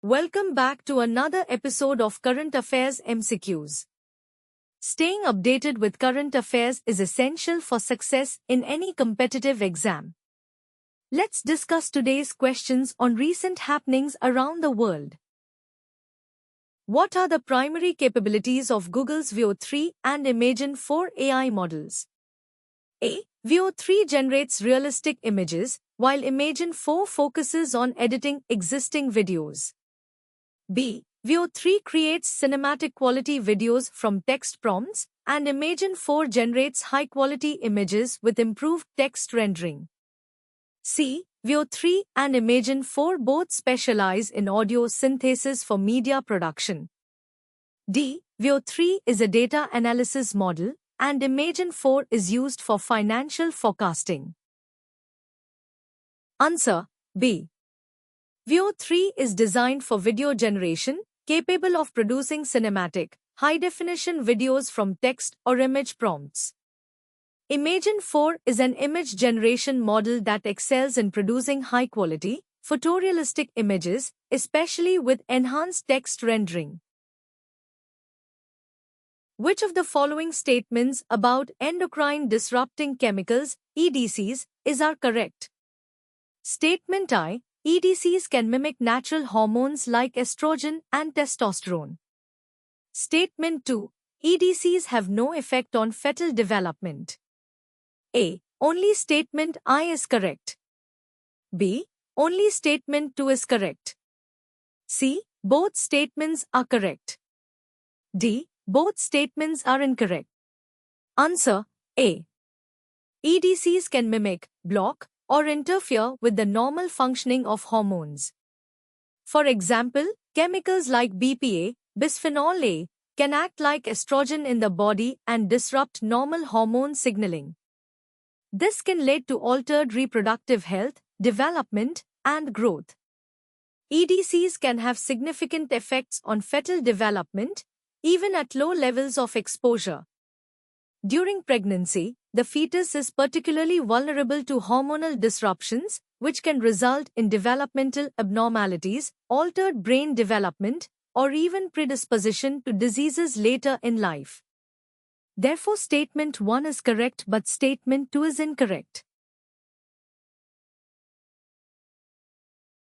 Welcome back to another episode of Current Affairs MCQs. Staying updated with current affairs is essential for success in any competitive exam. Let's discuss today's questions on recent happenings around the world. What are the primary capabilities of Google's Veo 3 and Imagen 4 AI models? A. Veo 3 generates realistic images, while Imagen 4 focuses on editing existing videos. B. Veo 3 creates cinematic quality videos from text prompts, and Imagen 4 generates high-quality images with improved text rendering. C. Veo 3 and Imagen 4 both specialize in audio synthesis for media production. D. Veo 3 is a data analysis model, and Imagen 4 is used for financial forecasting. Answer B. Veo 3 is designed for video generation, capable of producing cinematic, high-definition videos from text or image prompts. Imagen 4 is an image generation model that excels in producing high-quality, photorealistic images, especially with enhanced text rendering. Which of the following statements about endocrine disrupting chemicals, EDCs, are correct? Statement I. EDCs can mimic natural hormones like estrogen and testosterone. Statement 2. EDCs have no effect on fetal development. A. Only statement I is correct. B. Only statement 2 is correct. C. Both statements are correct. D. Both statements are incorrect. Answer A. EDCs can mimic, block, or interfere with the normal functioning of hormones. For example, chemicals like BPA, bisphenol A, can act like estrogen in the body and disrupt normal hormone signaling. This can lead to altered reproductive health, development, and growth. EDCs can have significant effects on fetal development, even at low levels of exposure. During pregnancy, the fetus is particularly vulnerable to hormonal disruptions, which can result in developmental abnormalities, altered brain development, or even predisposition to diseases later in life. Therefore, statement 1 is correct but statement 2 is incorrect.